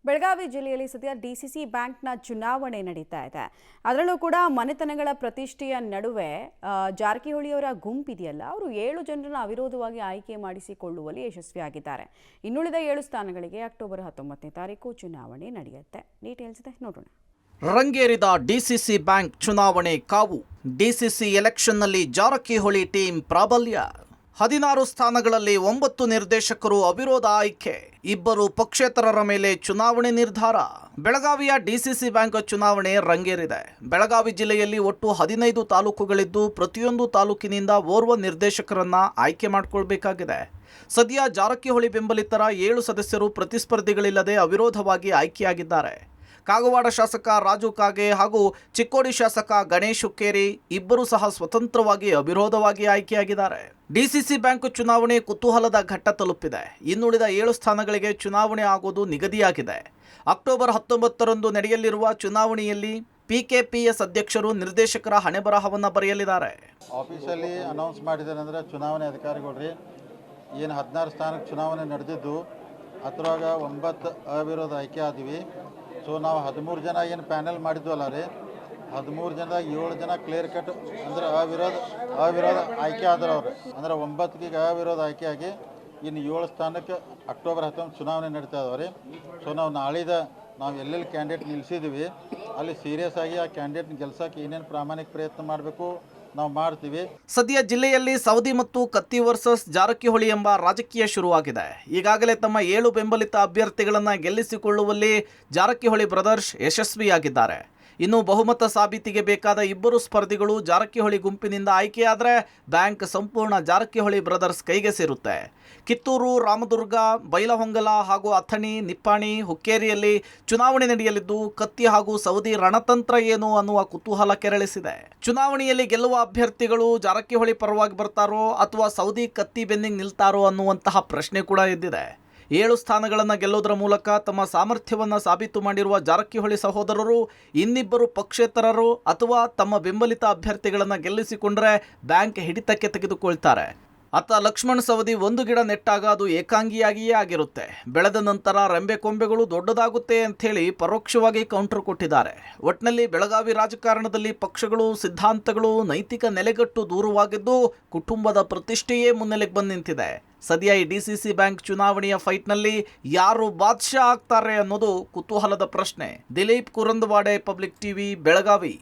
ಬೆಳಗಾವಿ ಜಿಲ್ಲೆಯಲ್ಲಿ ಸದ್ಯ ಡಿಸಿಸಿ ಬ್ಯಾಂಕ್ನ ಚುನಾವಣೆ ನಡೀತಾ ಇದೆ. ಅದರಲ್ಲೂ ಕೂಡ ಮನೆತನಗಳ ಪ್ರತಿಷ್ಠೆಯ ನಡುವೆ ಜಾರಕಿಹೊಳಿಯವರ ಗುಂಪಿದೆಯಲ್ಲ, ಅವರು 7 ಜನರನ್ನು ಅವಿರೋಧವಾಗಿ ಆಯ್ಕೆ ಮಾಡಿಸಿಕೊಳ್ಳುವಲ್ಲಿ ಯಶಸ್ವಿಯಾಗಿದ್ದಾರೆ. ಇನ್ನುಳಿದ 7 ಸ್ಥಾನಗಳಿಗೆ ಅಕ್ಟೋಬರ್ 19ನೇ ತಾರೀಕು ಚುನಾವಣೆ ನಡೆಯುತ್ತೆ. ಡೀಟೇಲ್ಸ್ ಇದೆ ನೋಡೋಣ. ರಂಗೇರಿದ ಡಿಸಿಸಿ ಬ್ಯಾಂಕ್ ಚುನಾವಣೆ ಕಾವು. ಡಿಸಿಸಿ ಎಲೆಕ್ಷನ್ನಲ್ಲಿ ಜಾರಕಿಹೊಳಿ ಟೀಮ್ ಪ್ರಾಬಲ್ಯ. 16 ಸ್ಥಾನಗಳಲ್ಲಿ 9 ನಿರ್ದೇಶಕರು ಅವಿರೋಧ ಆಯ್ಕೆ, 2 ಪಕ್ಷೇತರರ ಮೇಲೆ ಚುನಾವಣೆ ನಿರ್ಧಾರ. ಬೆಳಗಾವಿಯ ಡಿಸಿಸಿ ಬ್ಯಾಂಕ್ ಚುನಾವಣೆ ರಂಗೇರಿದೆ. ಬೆಳಗಾವಿ ಜಿಲ್ಲೆಯಲ್ಲಿ ಒಟ್ಟು 15 ತಾಲೂಕುಗಳಿದ್ದು ಪ್ರತಿಯೊಂದು ತಾಲೂಕಿನಿಂದ ಓರ್ವ ನಿರ್ದೇಶಕರನ್ನ ಆಯ್ಕೆ ಮಾಡಿಕೊಳ್ಬೇಕಾಗಿದೆ. ಸದ್ಯ ಜಾರಕಿಹೊಳಿ ಬೆಂಬಲಿತರ 7 ಸದಸ್ಯರು ಪ್ರತಿಸ್ಪರ್ಧಿಗಳಿಲ್ಲದೆ ಅವಿರೋಧವಾಗಿ ಆಯ್ಕೆಯಾಗಿದ್ದಾರೆ. ಕಾಗವಾಡ ಶಾಸಕ ರಾಜು ಕಾಗೆ ಹಾಗೂ ಚಿಕ್ಕೋಡಿ ಶಾಸಕ ಗಣೇಶ್ ಹುಕ್ಕೇರಿ ಇಬ್ಬರೂ ಸಹ ಸ್ವತಂತ್ರವಾಗಿ ಅವಿರೋಧವಾಗಿ ಆಯ್ಕೆಯಾಗಿದ್ದಾರೆ. ಡಿಸಿಸಿ ಬ್ಯಾಂಕ್ ಚುನಾವಣೆ ಕುತೂಹಲದ ಘಟ್ಟ ತಲುಪಿದೆ. ಇನ್ನುಳಿದ 7 ಸ್ಥಾನಗಳಿಗೆ ಚುನಾವಣೆ ಆಗೋದು ನಿಗದಿಯಾಗಿದೆ. ಅಕ್ಟೋಬರ್ 19ರಂದು ನಡೆಯಲಿರುವ ಚುನಾವಣೆಯಲ್ಲಿ ಪಿಕೆಪಿಎಸ್ ಅಧ್ಯಕ್ಷರು ನಿರ್ದೇಶಕರ ಹಣೆಬರಹವನ್ನು ಬರೆಯಲಿದ್ದಾರೆ. ಆಫೀಸಲ್ಲಿ ಅನೌನ್ಸ್ ಮಾಡಿದ್ದಾರೆ ಅಂದರೆ ಚುನಾವಣೆ ಅಧಿಕಾರಿಗಳು ಏನು 16 ಸ್ಥಾನಕ್ಕೆ ಚುನಾವಣೆ ನಡೆದಿದ್ದು ಅದರೊಳಗೆ 9 ಅವಿರೋಧ ಆಯ್ಕೆ ಆದ್ವಿ. ಸೊ ನಾವು 13 ಜನ ಏನು ಪ್ಯಾನೆಲ್ ಮಾಡಿದ್ವಲ್ಲ ರೀ, 13 ಜನದಾಗ 7 ಜನ ಕ್ಲಿಯರ್ ಕಟ್ ಅಂದ್ರೆ ಅವಿರೋಧ ಆಯ್ಕೆ ಆದ್ರೆ ಅವ್ರು ಅಂದ್ರೆ 9ಗೆ ಅವಿರೋಧ ಆಯ್ಕೆ ಆಗಿ ಇನ್ನು 7 ಸ್ಥಾನಕ್ಕೆ ಅಕ್ಟೋಬರ್ 19 ಚುನಾವಣೆ ನಡೀತಾ ಇದಾವೆ ರೀ. ಸೊ ನಾವು ನಾಳಿದ ನಾವು ಎಲ್ಲೆಲ್ಲಿ ಕ್ಯಾಂಡಿಡೇಟ್ ನಿಲ್ಲಿಸಿದ್ದೀವಿ ಅಲ್ಲಿ ಸೀರಿಯಸ್ ಆಗಿ ಆ ಕ್ಯಾಂಡಿಡೇಟ್ನ ಗೆಲ್ಸಕ್ಕೆ ಏನೇನು ಪ್ರಾಮಾಣಿಕ ಪ್ರಯತ್ನ ಮಾಡಬೇಕು ನಾವು ಮಾಡ್ತೀವಿ. ಸದ್ಯ ಜಿಲ್ಲೆಯಲ್ಲಿ ಸವದಿ ಮತ್ತು ಕತ್ತಿ ವರ್ಸಸ್ ಜಾರಕಿಹೊಳಿ ಎಂಬ ರಾಜಕೀಯ ಶುರುವಾಗಿದೆ. ಈಗಾಗಲೇ ತಮ್ಮ 7 ಬೆಂಬಲಿತ ಅಭ್ಯರ್ಥಿಗಳನ್ನು ಗೆಲ್ಲಿಸಿಕೊಳ್ಳುವಲ್ಲಿ ಜಾರಕಿಹೊಳಿ ಬ್ರದರ್ಸ್ ಯಶಸ್ವಿಯಾಗಿದ್ದಾರೆ. ಇನ್ನು ಬಹುಮತ ಸಾಬೀತಿಗೆ ಬೇಕಾದ 2 ಸ್ಪರ್ಧಿಗಳು ಜಾರಕಿಹೊಳಿ ಗುಂಪಿನಿಂದ ಆಯ್ಕೆಯಾದರೆ ಬ್ಯಾಂಕ್ ಸಂಪೂರ್ಣ ಜಾರಕಿಹೊಳಿ ಬ್ರದರ್ಸ್ ಕೈಗೆ ಸೇರುತ್ತೆ. ಕಿತ್ತೂರು, ರಾಮದುರ್ಗ, ಬೈಲಹೊಂಗಲ ಹಾಗೂ ಅಥಣಿ, ನಿಪ್ಪಾಣಿ, ಹುಕ್ಕೇರಿಯಲ್ಲಿ ಚುನಾವಣೆ ನಡೆಯಲಿದ್ದು ಕತ್ತಿ ಹಾಗೂ ಸವದಿ ರಣತಂತ್ರ ಏನು ಅನ್ನುವ ಕುತೂಹಲ ಕೆರಳಿಸಿದೆ. ಚುನಾವಣೆಯಲ್ಲಿ ಗೆಲ್ಲುವ ಅಭ್ಯರ್ಥಿಗಳು ಜಾರಕಿಹೊಳಿ ಪರವಾಗಿ ಬರ್ತಾರೋ ಅಥವಾ ಸವದಿ ಕತ್ತಿ ಬೆನ್ನಿಗೆ ನಿಲ್ತಾರೋ ಅನ್ನುವಂತಹ ಪ್ರಶ್ನೆ ಕೂಡ ಎದ್ದಿದೆ. 7 ಸ್ಥಾನಗಳನ್ನು ಗೆಲ್ಲೋದರ ಮೂಲಕ ತಮ್ಮ ಸಾಮರ್ಥ್ಯವನ್ನು ಸಾಬೀತು ಮಾಡಿರುವ ಜಾರಕಿಹೊಳಿ ಸಹೋದರರು ಇನ್ನಿಬ್ಬರು ಪಕ್ಷೇತರರು ಅಥವಾ ತಮ್ಮ ಬೆಂಬಲಿತ ಅಭ್ಯರ್ಥಿಗಳನ್ನು ಗೆಲ್ಲಿಸಿಕೊಂಡರೆ ಬ್ಯಾಂಕ್ ಹಿಡಿತಕ್ಕೆ ತೆಗೆದುಕೊಳ್ತಾರೆ. ಅತ್ತ ಲಕ್ಷ್ಮಣ್ ಸವದಿ 1 ಗಿಡ ನೆಟ್ಟಾಗ ಅದು ಏಕಾಂಗಿಯಾಗಿಯೇ ಆಗಿರುತ್ತೆ. ಬೆಳೆದ ನಂತರ ರೆಂಬೆ ಕೊಂಬೆಗಳು ದೊಡ್ಡದಾಗುತ್ತೆ ಅಂಥೇಳಿ ಪರೋಕ್ಷವಾಗಿ ಕೌಂಟರ್ ಕೊಟ್ಟಿದ್ದಾರೆ. ಒಟ್ಟಿನಲ್ಲಿ ಬೆಳಗಾವಿ ರಾಜಕಾರಣದಲ್ಲಿ ಪಕ್ಷಗಳು, ಸಿದ್ಧಾಂತಗಳು, ನೈತಿಕ ನೆಲೆಗಟ್ಟು ದೂರವಾಗಿದ್ದು ಕುಟುಂಬದ ಪ್ರತಿಷ್ಠೆಯೇ ಮುನ್ನೆಲೆಗೆ ಬಂದು ನಿಂತಿದೆ. ಸದ್ಯ ಈ ಡಿಸಿಸಿ ಬ್ಯಾಂಕ್ ಚುನಾವಣೆಯ ಫೈಟ್ನಲ್ಲಿ ಯಾರು ಬಾದ್ಶಾ ಆಗ್ತಾರೆ ಅನ್ನೋದು ಕುತೂಹಲದ ಪ್ರಶ್ನೆ. Dilip Kurandawade, public TV, Belagavi.